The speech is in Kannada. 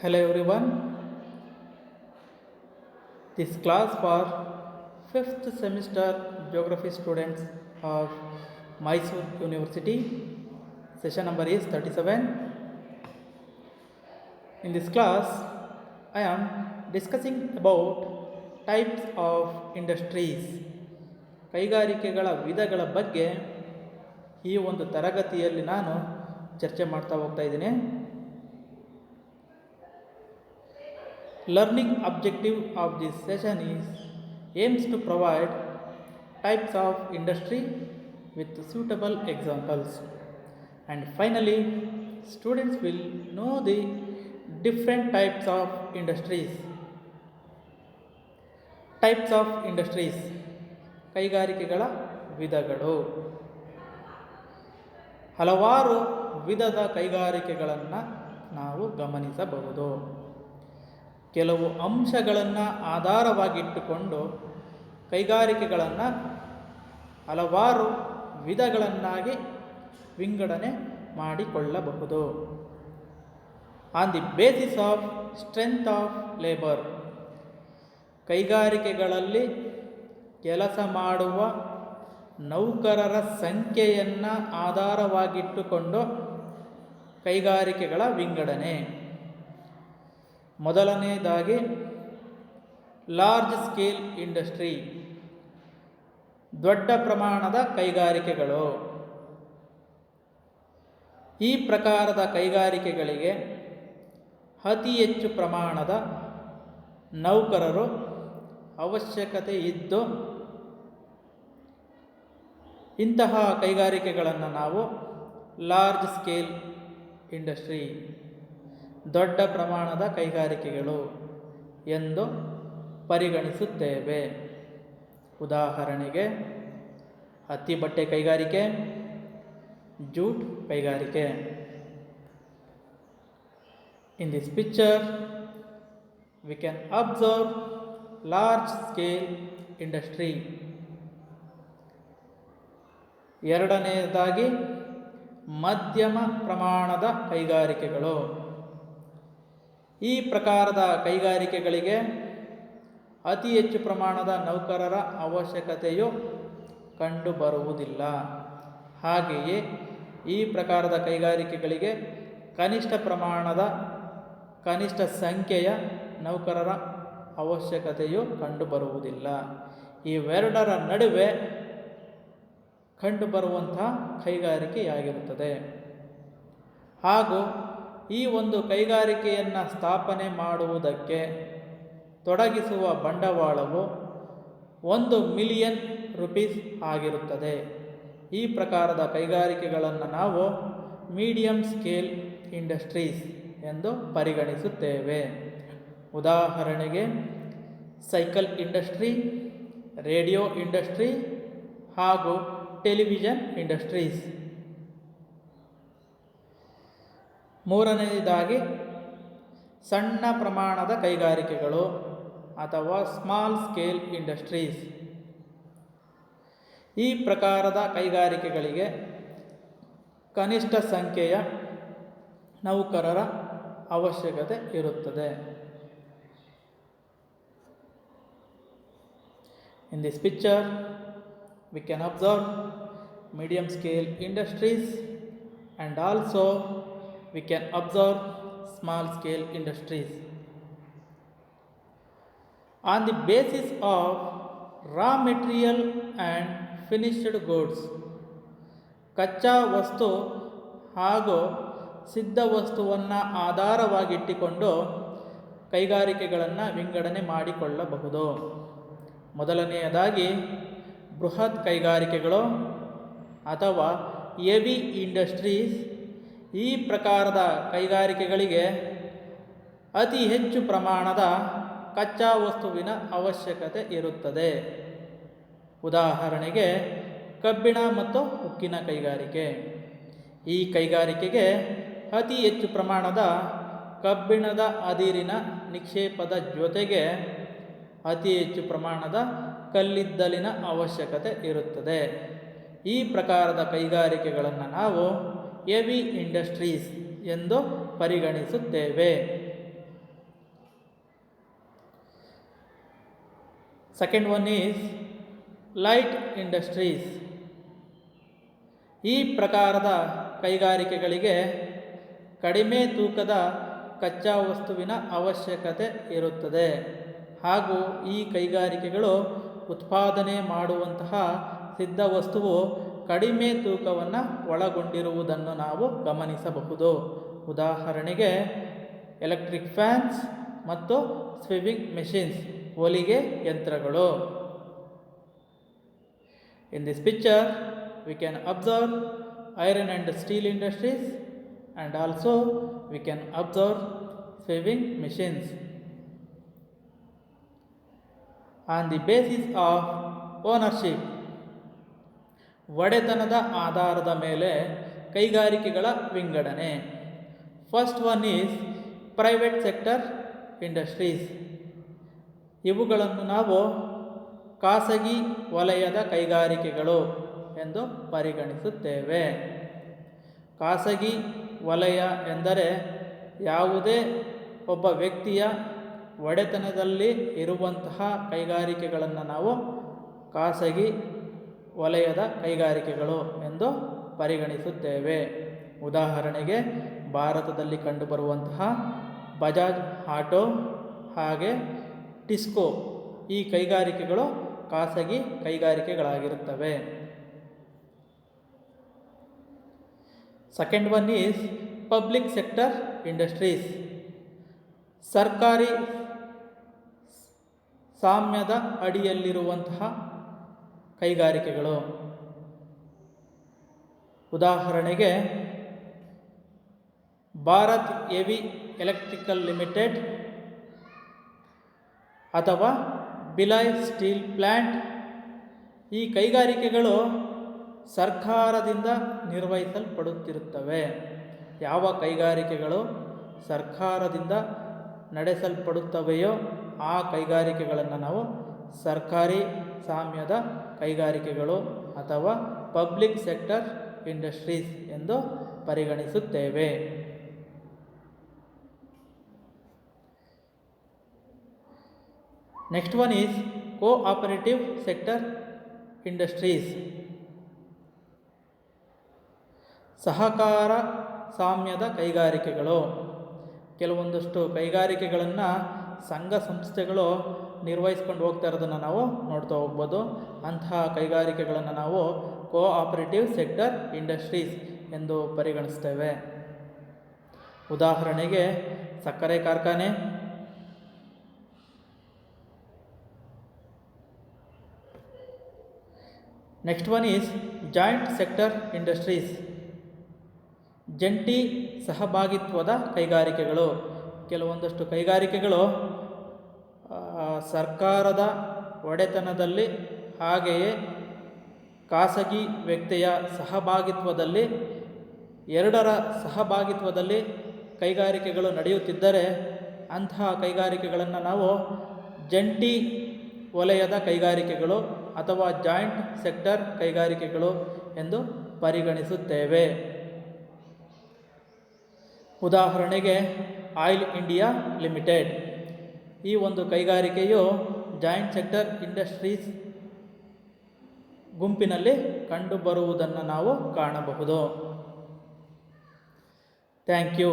Hello everyone, this class for 5th semester geography students of Mysore University. Session number is 37. In this class, I am discussing about types of industries. ಕೈಗಾರಿಕೆಗಳ ವಿಧಗಳ ಬಗ್ಗೆ ಈ ಒಂದು ತರಗತಿಯಲ್ಲಿ ನಾನು ಚರ್ಚೆ ಮಾಡ್ತಾ ಹೋಗ್ತಾ ಇದ್ದೀನಿ. Learning objective of this session aims to provide types of industry with suitable examples, and finally students will know the different types of industries. Types of industries, ಕೈಗಾರಿಕೆಗಳ ವಿಧಗಳು. ಹಲವಾರು ವಿಧದ ಕೈಗಾರಿಕೆಗಳನ್ನು ನಾವು ಗಮನಿಸಬಹುದು. ಕೆಲವು ಅಂಶಗಳನ್ನು ಆಧಾರವಾಗಿಟ್ಟುಕೊಂಡು ಕೈಗಾರಿಕೆಗಳನ್ನು ಹಲವಾರು ವಿಧಗಳನ್ನಾಗಿ ವಿಂಗಡಣೆ ಮಾಡಿಕೊಳ್ಳಬಹುದು. On the basis of strength of labour, ಕೈಗಾರಿಕೆಗಳಲ್ಲಿ ಕೆಲಸ ಮಾಡುವ ನೌಕರರ ಸಂಖ್ಯೆಯನ್ನು ಆಧಾರವಾಗಿಟ್ಟುಕೊಂಡು ಕೈಗಾರಿಕೆಗಳ ವಿಂಗಡಣೆ. ಮೊದಲನೆಯದಾಗಿ ಲಾರ್ಜ್ ಸ್ಕೇಲ್ ಇಂಡಸ್ಟ್ರಿ, ದೊಡ್ಡ ಪ್ರಮಾಣದ ಕೈಗಾರಿಕೆಗಳು. ಈ ಪ್ರಕಾರದ ಕೈಗಾರಿಕೆಗಳಿಗೆ ಅತಿ ಹೆಚ್ಚು ಪ್ರಮಾಣದ ನೌಕರರು ಅವಶ್ಯಕತೆ ಇದ್ದು ಇಂತಹ ಕೈಗಾರಿಕೆಗಳನ್ನು ನಾವು ಲಾರ್ಜ್ ಸ್ಕೇಲ್ ಇಂಡಸ್ಟ್ರಿ, ದೊಡ್ಡ ಪ್ರಮಾಣದ ಕೈಗಾರಿಕೆಗಳು ಎಂದು ಪರಿಗಣಿಸುತ್ತೇವೆ. ಉದಾಹರಣೆಗೆ ಹತ್ತಿ ಬಟ್ಟೆ ಕೈಗಾರಿಕೆ, ಜೂಟ್ ಕೈಗಾರಿಕೆ. In this picture we can observe large scale industry. ಎರಡನೆಯದಾಗಿ ಮಧ್ಯಮ ಪ್ರಮಾಣದ ಕೈಗಾರಿಕೆಗಳು. ಈ ಪ್ರಕಾರದ ಕೈಗಾರಿಕೆಗಳಿಗೆ ಅತಿ ಹೆಚ್ಚು ಪ್ರಮಾಣದ ನೌಕರರ ಅವಶ್ಯಕತೆಯು ಕಂಡುಬರುವುದಿಲ್ಲ. ಹಾಗೆಯೇ ಈ ಪ್ರಕಾರದ ಕೈಗಾರಿಕೆಗಳಿಗೆ ಕನಿಷ್ಠ ಸಂಖ್ಯೆಯ ನೌಕರರ ಅವಶ್ಯಕತೆಯು ಕಂಡುಬರುವುದಿಲ್ಲ. ಇವೆರಡರ ನಡುವೆ ಕಂಡುಬರುವಂತಹ ಕೈಗಾರಿಕೆಯಾಗಿರುತ್ತದೆ. ಹಾಗೂ ಈ ಒಂದು ಕೈಗಾರಿಕೆಯನ್ನು ಸ್ಥಾಪನೆ ಮಾಡುವುದಕ್ಕೆ ತೊಡಗಿಸುವ ಬಂಡವಾಳವು 1 ಮಿಲಿಯನ್ ರೂಪೀಸ್ ಆಗಿರುತ್ತದೆ. ಈ ಪ್ರಕಾರದ ಕೈಗಾರಿಕೆಗಳನ್ನು ನಾವು ಮೀಡಿಯಂ ಸ್ಕೇಲ್ ಇಂಡಸ್ಟ್ರೀಸ್ ಎಂದು ಪರಿಗಣಿಸುತ್ತೇವೆ. ಉದಾಹರಣೆಗೆ ಸೈಕಲ್ ಇಂಡಸ್ಟ್ರಿ, ರೇಡಿಯೋ ಇಂಡಸ್ಟ್ರಿ ಹಾಗೂ ಟೆಲಿವಿಷನ್ ಇಂಡಸ್ಟ್ರೀಸ್. ಮೂರನೆಯದಾಗಿ ಸಣ್ಣ ಪ್ರಮಾಣದ ಕೈಗಾರಿಕೆಗಳು ಅಥವಾ ಸ್ಮಾಲ್ ಸ್ಕೇಲ್ ಇಂಡಸ್ಟ್ರೀಸ್. ಈ ಪ್ರಕಾರದ ಕೈಗಾರಿಕೆಗಳಿಗೆ ಕನಿಷ್ಠ ಸಂಖ್ಯೆಯ ನೌಕರರ ಅವಶ್ಯಕತೆ ಇರುತ್ತದೆ. In this picture we can observe medium scale industries and also we can observe small scale industries. On the basis of raw material and finished goods, ಕಚ್ಚಾ ವಸ್ತು ಹಾಗೂ ಸಿದ್ಧ ವಸ್ತುವನ್ನು ಆಧಾರವಾಗಿಟ್ಟುಕೊಂಡು ಕೈಗಾರಿಕೆಗಳನ್ನು ವಿಂಗಡಣೆ ಮಾಡಿಕೊಳ್ಳಬಹುದು. ಮೊದಲನೆಯದಾಗಿ ಬೃಹತ್ ಕೈಗಾರಿಕೆಗಳು ಅಥವಾ ಹೆವಿ ಇಂಡಸ್ಟ್ರೀಸ್. ಈ ಪ್ರಕಾರದ ಕೈಗಾರಿಕೆಗಳಿಗೆ ಅತಿ ಹೆಚ್ಚು ಪ್ರಮಾಣದ ಕಚ್ಚಾ ವಸ್ತುವಿನ ಅವಶ್ಯಕತೆ ಇರುತ್ತದೆ. ಉದಾಹರಣೆಗೆ ಕಬ್ಬಿಣ ಮತ್ತು ಉಕ್ಕಿನ ಕೈಗಾರಿಕೆ. ಈ ಕೈಗಾರಿಕೆಗೆ ಅತಿ ಹೆಚ್ಚು ಪ್ರಮಾಣದ ಕಬ್ಬಿಣದ ಅದಿರಿನ ನಿಕ್ಷೇಪದ ಜೊತೆಗೆ ಅತಿ ಹೆಚ್ಚು ಪ್ರಮಾಣದ ಕಲ್ಲಿದ್ದಲಿನ ಅವಶ್ಯಕತೆ ಇರುತ್ತದೆ. ಈ ಪ್ರಕಾರದ ಕೈಗಾರಿಕೆಗಳನ್ನು ನಾವು ಹೆವಿ ಇಂಡಸ್ಟ್ರೀಸ್ ಎಂದು ಪರಿಗಣಿಸುತ್ತೇವೆ. Second one is light industries. ಈ ಪ್ರಕಾರದ ಕೈಗಾರಿಕೆಗಳಿಗೆ ಕಡಿಮೆ ತೂಕದ ಕಚ್ಚಾ ವಸ್ತುವಿನ ಅವಶ್ಯಕತೆ ಇರುತ್ತದೆ ಹಾಗೂ ಈ ಕೈಗಾರಿಕೆಗಳು ಉತ್ಪಾದನೆ ಮಾಡುವಂತಹ ಸಿದ್ಧ ವಸ್ತುವು ಕಡಿಮೆ ತೂಕವನ್ನು ಒಳಗೊಂಡಿರುವುದನ್ನು ನಾವು ಗಮನಿಸಬಹುದು. ಉದಾಹರಣೆಗೆ ಎಲೆಕ್ಟ್ರಿಕ್ ಫ್ಯಾನ್ಸ್ ಮತ್ತು ಸ್ವಿಮ್ಮಿಂಗ್ ಮೆಷಿನ್ಸ್, ಹೊಲಿಗೆ ಯಂತ್ರಗಳು. In this picture we can observe iron and steel industries and also we can observe sewing machines. On the basis of ownership, ಒಡೆತನದ ಆಧಾರದ ಮೇಲೆ ಕೈಗಾರಿಕೆಗಳ ವಿಂಗಡಣೆ. First one is private sector industries. ಇವುಗಳನ್ನು ನಾವು ಖಾಸಗಿ ವಲಯದ ಕೈಗಾರಿಕೆಗಳು ಎಂದು ಪರಿಗಣಿಸುತ್ತೇವೆ. ಖಾಸಗಿ ವಲಯ ಎಂದರೆ ಯಾವುದೇ ಒಬ್ಬ ವ್ಯಕ್ತಿಯ ಒಡೆತನದಲ್ಲಿ ಇರುವಂತಹ ಕೈಗಾರಿಕೆಗಳನ್ನು ನಾವು ಖಾಸಗಿ ವಲಯದ ಕೈಗಾರಿಕೆಗಳು ಎಂದು ಪರಿಗಣಿಸುತ್ತೇವೆ. ಉದಾಹರಣೆಗೆ ಭಾರತದಲ್ಲಿ ಕಂಡುಬರುವಂತಹ ಬಜಾಜ್ ಆಟೋ ಹಾಗೆ ಟಿಸ್ಕೋ ಈ ಕೈಗಾರಿಕೆಗಳು ಖಾಸಗಿ ಕೈಗಾರಿಕೆಗಳಾಗಿರುತ್ತವೆ. Second one is public sector industries. ಸರ್ಕಾರಿ ಸಾಮ್ಯದ ಅಡಿಯಲ್ಲಿರುವಂತಹ ಕೈಗಾರಿಕೆಗಳು. ಉದಾಹರಣೆಗೆ ಭಾರತ್ ಹೆವಿ ಎಲೆಕ್ಟ್ರಿಕಲ್ ಲಿಮಿಟೆಡ್ ಅಥವಾ ಬಿಲಾಯ್ ಸ್ಟೀಲ್ ಪ್ಲ್ಯಾಂಟ್. ಈ ಕೈಗಾರಿಕೆಗಳು ಸರ್ಕಾರದಿಂದ ನಿರ್ವಹಿಸಲ್ಪಡುತ್ತಿರುತ್ತವೆ. ಯಾವ ಕೈಗಾರಿಕೆಗಳು ಸರ್ಕಾರದಿಂದ ನಡೆಸಲ್ಪಡುತ್ತವೆಯೋ ಆ ಕೈಗಾರಿಕೆಗಳನ್ನು ನಾವು ಸರ್ಕಾರಿ ಸಾಮ್ಯದ ಕೈಗಾರಿಕೆಗಳು ಅಥವಾ ಪಬ್ಲಿಕ್ ಸೆಕ್ಟರ್ ಇಂಡಸ್ಟ್ರೀಸ್ ಎಂದು ಪರಿಗಣಿಸುತ್ತೇವೆ. Next one is cooperative sector industries. ಸಹಕಾರ ಸಾಮ್ಯದ ಕೈಗಾರಿಕೆಗಳು. ಕೆಲವೊಂದಷ್ಟು ಕೈಗಾರಿಕೆಗಳನ್ನು ಸಂಘ ಸಂಸ್ಥೆಗಳು ನಿರ್ವಹಿಸ್ಕೊಂಡು ಹೋಗ್ತಾ ಇರೋದನ್ನು ನಾವು ನೋಡ್ತಾ ಹೋಗ್ಬೋದು. ಅಂತಹ ಕೈಗಾರಿಕೆಗಳನ್ನು ನಾವು ಕೋಆಪರೇಟಿವ್ ಸೆಕ್ಟರ್ ಇಂಡಸ್ಟ್ರೀಸ್ ಎಂದು ಪರಿಗಣಿಸ್ತೇವೆ. ಉದಾಹರಣೆಗೆ ಸಕ್ಕರೆ ಕಾರ್ಖಾನೆ, next one is joint sector industries. ಜಂಟಿ ಸಹಭಾಗಿತ್ವದ ಕೈಗಾರಿಕೆಗಳು. ಕೆಲವೊಂದಷ್ಟು ಕೈಗಾರಿಕೆಗಳು ಸರ್ಕಾರದ ಒಡೆತನದಲ್ಲಿ ಹಾಗೆಯೇ ಖಾಸಗಿ ವ್ಯಕ್ತಿಯ ಸಹಭಾಗಿತ್ವದಲ್ಲಿ ಎರಡರ ಸಹಭಾಗಿತ್ವದಲ್ಲಿ ಕೈಗಾರಿಕೆಗಳು ನಡೆಯುತ್ತಿದ್ದರೆ ಅಂತಹ ಕೈಗಾರಿಕೆಗಳನ್ನು ನಾವು ಜಂಟಿ ವಲಯದ ಕೈಗಾರಿಕೆಗಳು ಅಥವಾ ಜಾಯಿಂಟ್ ಸೆಕ್ಟರ್ ಕೈಗಾರಿಕೆಗಳು ಎಂದು ಪರಿಗಣಿಸುತ್ತೇವೆ. ಉದಾಹರಣೆಗೆ ಆಯಿಲ್ ಇಂಡಿಯಾ ಲಿಮಿಟೆಡ್. ಈ ಒಂದು ಕೈಗಾರಿಕೆಯು ಜಾಯಿಂಟ್ ಸೆಕ್ಟರ್ ಇಂಡಸ್ಟ್ರೀಸ್ ಗುಂಪಿನಲ್ಲಿ ಕಂಡುಬರುವುದನ್ನು ನಾವು ಕಾಣಬಹುದು. Thank you.